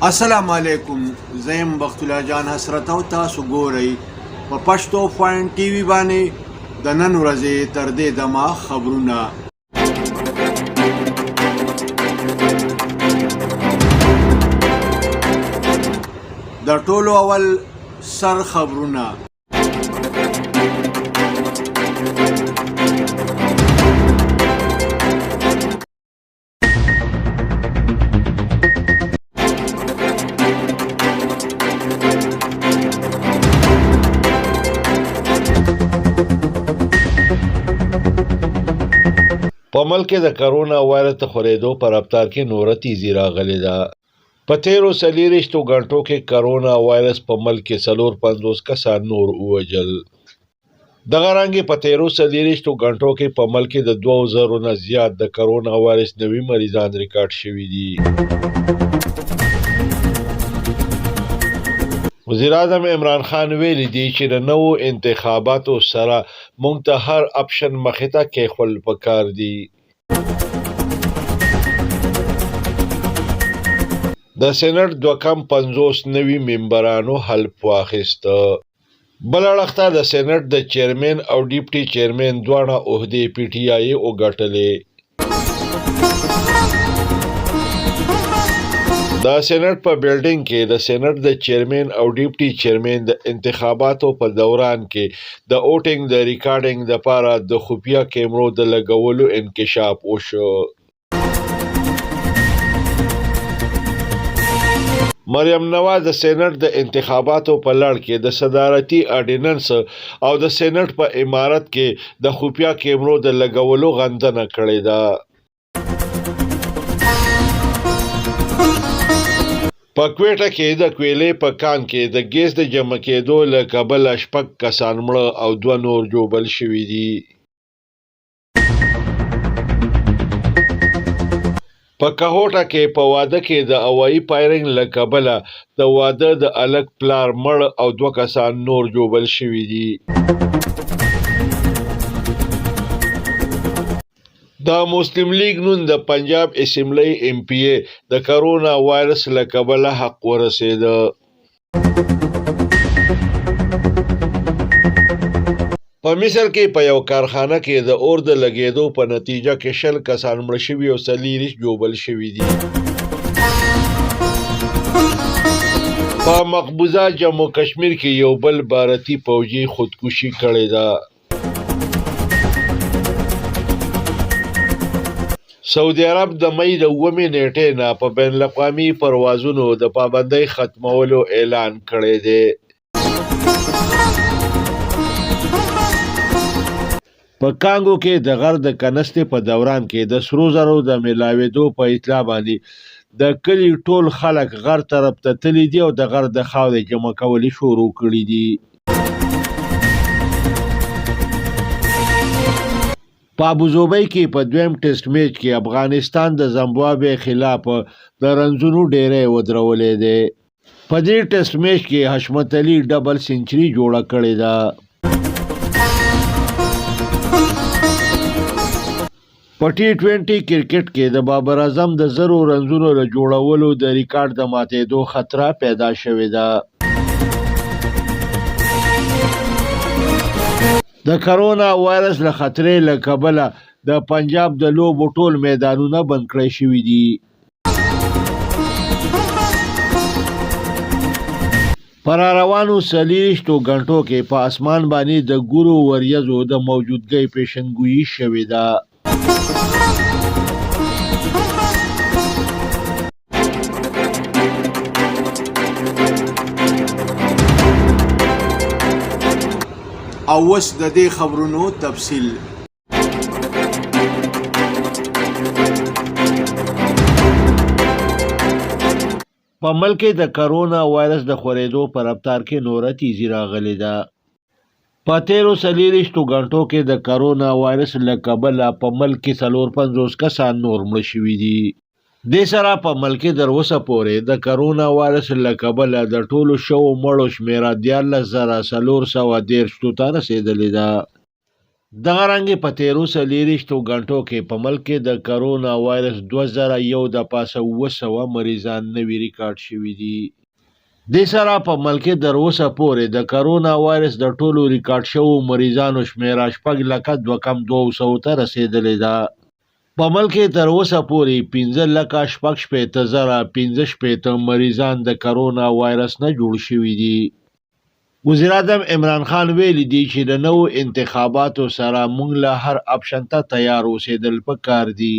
السلام علیکم، زیم بختوله جان حسرت او تاسو ګورئ په پښتو پوینټ ټي وي باندې د نن ورځې تر دې دمه خبرونه. د ټولو اول سر خبرونه. په ملک کې د کرونا وایرس د خورېدو په رفتار کې نوره تیزي راغلې ده. په تیرو 40 غنټو کې کرونا وایرس په ملک کې 54 کسان نور ووژل. دغه رنګې په تیرو 40 غنټو کې په ملک کې د 2000 نه زیات د کرونا وایرس نوي مریضان ریکارډ شوي دي. وزیر اعظم عمران خان ویلي دي چې د نوو انتخاباتو سره موږ ته هر اپشن مخې ته کېښول پکار دي. د سېنټ 250 نوي ممبرانو حلف واخیسته. بل اړخ ته د سېنټ د چیرمن او ډیپټي چیرمن دواړه عهدې پی ټي آی وګټلې. د سېنټ په بلډینګ کې د سېنټ د چیرمن او ډیپټي چیرمن د انتخاباتو په دوران کې د ووټینګ د ریکارډینګ لپاره د خفیه کیمرو د لګولو انکشاف وشو. مریم نواز د سېنټ د انتخاباتو په لړ کې د صدارتي اډیننس او د سېنټ په امارت کې د خفیه کیمرو د لګولو غندنه کړې ده. په کویټه کې د کویلې په کان کې د ګیس د جمع کېدو له کبله 6 کسان مړه او 2 نور ژوبل شوي دي. په کهوټه کې په واده کې د هوایي فایرنګ له کبله د واده د الګ پلار مړ او 2 کسان نور ژوبل شوي دي. د مسلم لیگ نون د پنجاب اسمبلی ایم پی ای د کرونا وایرس له کبله حق ورسېده. په مصر کې په یو کارخانه کې د اور د لګېدو په نتیجه کې 60 کسان مړه شوي او 40 ژوبل شوي دي. په مقبوضه جموں کشمیر کې یو بل بھارتي فوجي خودکشي کړې ده. سعودي عرب د مئی د 9 نیټې نه په بین الاقوامي پروازونو د پابندۍ ختمولو اعلان کړی دی. په کانګو کې د غر د کنستې په دوران کې د سرو زرو د ملاوېدو په اطلاع باندې د کلي ټول خلک غر طرف ته تللي دي او د غر د خاورې جمع کولې شروع کړي دي. په ابوظبي کې په دویم ټیسټ میچ کې افغانستان د زمبابوې خلاف د رنزونو ډیری ودرولې دی. په دې ټیسټ میچ کې حشمت علي ډبل سنچري جوړه کړې ده. په ټي 20 کرکټ کې د بابر اعظم د 0 رنزونو له جوړولو د ریکارډ د ماتېدو خطره پیدا شوې ده. د کرونا وایرس له خطرې له کبله د پنجاب د لوبو ټول میدانونه بند کړی شوي دي. په راروانو 40 غنټو کې په اسمان باندې د ګورو وریځو د موجودګۍ پیشنګویي شوې ده. او اوس د دې خبرونو تفصیل. په ملک کې د کرونا وایرس د خورېدو په رفتار کې نوره تیزي راغلې ده. په تیرو 40 غنټو کې د کرونا وایرس له کبله په ملک کې 54 کسان نور مړه شوي دي. دې سره په ملک کې تر اوسه پورې د کرونا وایرس له کبله د ټولو شوو مړو شمېره 14,413 ته رسېدلې ده. دغه رنګې په تیرو څلېرویشتو غنټو کې په ملک کې د کرونا وایرس 2001 د پاسه 700 مریضان نوي ریکارډ شوي دي. دې سره په ملک کې تر اوسه پورې د کرونا وایرس د ټولو ریکارډ شوو مریضانو شمیره 6,200,000 ته رسېدلې ده. په ملک کې تر اوسه پورې 15,6,15,015 مریضان د کرونا وایرس نه جوړ شوي دي. وزیر اعظم عمران خان ویلي دي چې د نوو انتخاباتو سره موږ له هر اپشن ته تیار اوسېدل پکار دي.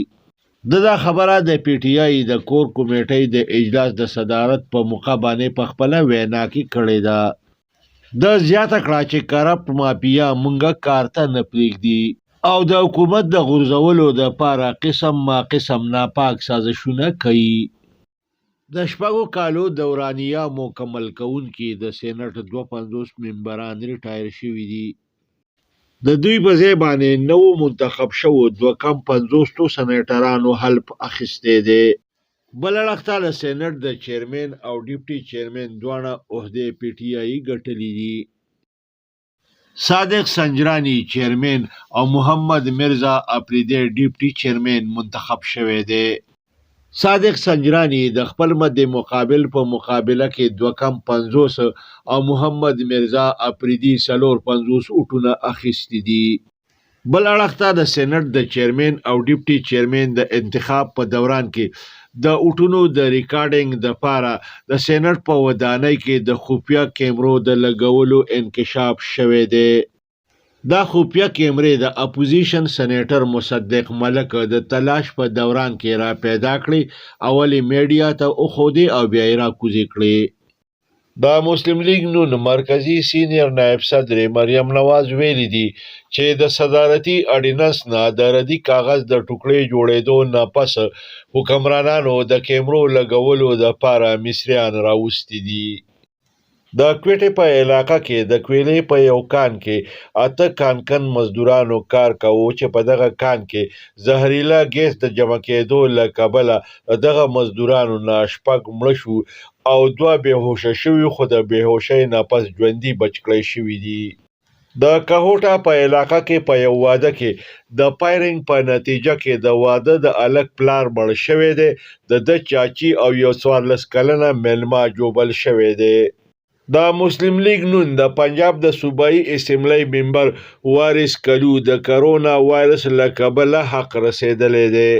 دا خبره د پی ټی آی د کور کمیټې د اجلاس د صدارت په موقع باندې په خپله وینا کې کړې ده. د زیاته کړه چې کرپټ مافیا مونږه کار ته نه پرېږدي او د حکومت د غورځولو دپاره قسم ما قسم ناپاک سازشونه کوي. د شپږو کالو دورانیه مکمل کوونکي د سینټ 52 ممبران ریټایر شوي دي. د دوی په ځای باندې نوو منتخب شوو 250 سینیټرانو حلف اخیستی دی. بل اړخ ته د سینټ د چیرمن او ډیپټي چیرمن دواړه عهدې پی ټي آی ګټلي دي. صادق سنجرانی چیرمن او محمد مرزا اپریدی ډیپټي چیرمن منتخب شوی دی. صادق سنجرانی د خپل مد مقابل په مقابله کې 250 او محمد مرزا اپریدی 450 اوټونه اخیستي دي. بل اړخ ته د سینټ د چیرمن او ډیپټي چیرمن د انتخاب په دوران کې د اوټونو د ریکارډینګ دپاره د سینټ په ودانۍ کې د خفیه کیمرو د لګولو انکشاف شوی دی. دا خفیه کیمرې د اپوزیشن سینیټر مصدق ملک د تلاش په دوران کې را پیدا کړي، اولې میډیا ته وښودې او بیا یې راکوزې کړې. د مسلم لیگ نون مرکزی سینیر نائب صدر مریم نواز ویلی دي چې د صدارتي اډیننس نه د ردی کاغذ د ټوکړې جوړېدو نه پس حکمرانانو د کیمرو لګولو دپاره مصریان راوستي دي. د کوټې په علاقه کې د کویلې په یو کان کې 8 کانکن مزدورانو کار کوو چې په دغه کان کې زهریلا ګیس د جمع کېدو له کبله دغه مزدورانو نه 6 مړه شو او 2 بېهوشه شوي خو د بېهوشۍ نه پس ژوندي بچ کړی شوي دي. د کهوټه په علاقه کې په یو واده کې د فایرنګ په نتیجه کې د واده د الک پلار مړ شوی دی. د چاچی او یو 14 کلنه میلمه جوبل شوی دی. د مسلم لیگ نون د پنجاب د صوبایي اسمبلی ممبر وارث کلو د کرونا وایرس له کبله حق رسېدلی دی.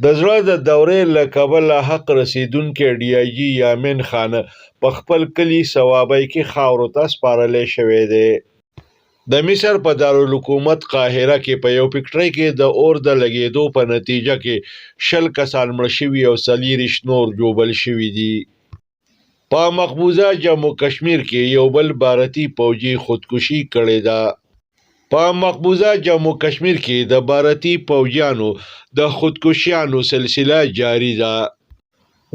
د زړه د دورې له کبله حق رسیدونکي ډي آی جي یامین خان په خپل کلي ثوابۍ کې خاورو ته سپارلی شوی دی. د مصر په دارالحکومت قاهره کې په یو فکټرۍ کې د اور د لګېدو په نتیجه کې 20 کسان مړه شوي او 24 نور جوبل شوي دي. په مقبوضه جموں کشمیر کې یو بل بھارتی فوجي خودکشي کړې ده. په مقبوضه جموں کشمیر کې د بھارتی فوجیانو د خودکشیانو سلسله جاری ده.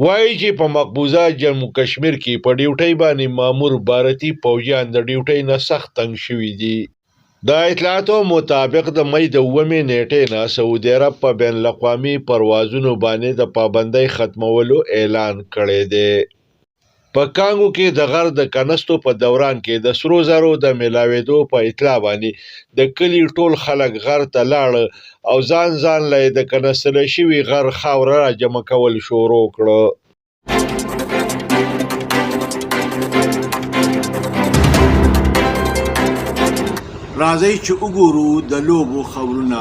وایي چې په مقبوضه جموں کشمیر کې په ډیوټۍ باندې مامور بھارتی فوجیان د ډیوټۍ نه سخت تنګ شوي دي. د اطلاعاتو مطابق د مئی د 9 نیټې نه سعودي عرب په بین الاقوامي پروازونو باندې د پابندۍ ختمولو اعلان کړی دی. په کانګو کې د غر د کنستو په دوران کې د سرو زرو د ملاوېدو په اطلاع باندې د کلي ټول خلک غر ته لاړه او ځان له د کنستلی شوي غر خاوره را جمع کول شروع کړه. راځئ چې وګورو د لوبو خبرونه.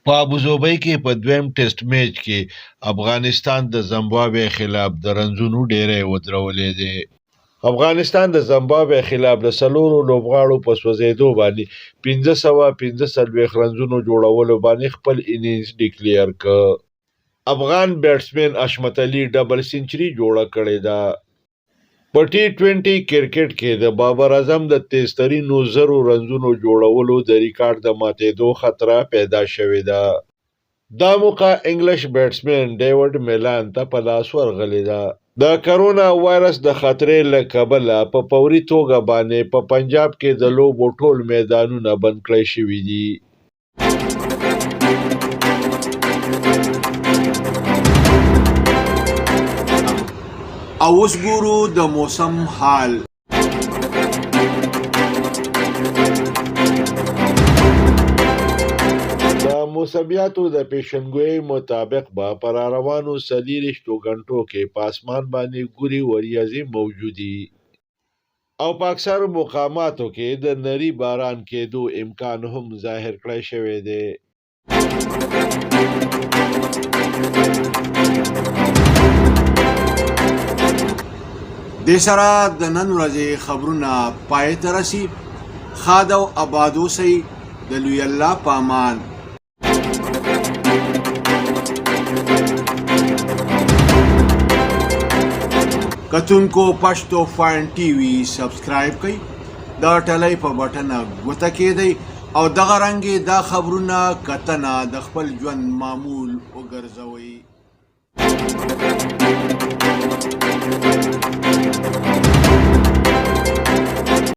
په ابوظبي کې په دویم ټیسټ میچ کې افغانستان د زمبابوې خلاف د رنزونو ډیری ودرولې دی. افغانستان د زمبابوې خلاف د 4 لوبغاړو په سوځېدو باندې 545 رنزونو جوړولو باندې خپل انینګز ډیکلیر کړ. افغان بیټسمن حشمت علي ډبل سنچري جوړه کړې ده. په T20 کرکټ کې د بابر اعظم د تیزترینو 0 رنزونو جوړولو د ریکارډ د ماتېدو خطره پیدا شوې ده. دا موقع انګلیش بیټسمن ډیوډ میلان ته په لاس ورغلې ده. د کرونا وایرس د خطرې له کبله په فوري توګه باندې په پنجاب کې د لوبو ټول میدانونه بند کړای شوي دي. او اوس ګورو د موسم حال. د موسمیاتو د پیشنګوئی مطابق به پر روانو 24 غنټو کې په اسمان باندې ګوري وریځې موجودي او په اکثرو مقاماتو کې د نری باران کېدو امکان هم ظاهر کړی شوی دی. دې سره د نن ورځې خبرونه پای ته رسي. ښاد او اباد اوسئ. د لوی الله په امان. کتونکو پښتو فاین ټي وي سبسکرایب کړئ، د ټلۍ په بټن ګوته کېدئ او دغه رنګې دا خبرونه کتنه د خپل ژوند معمول وګرځوئ.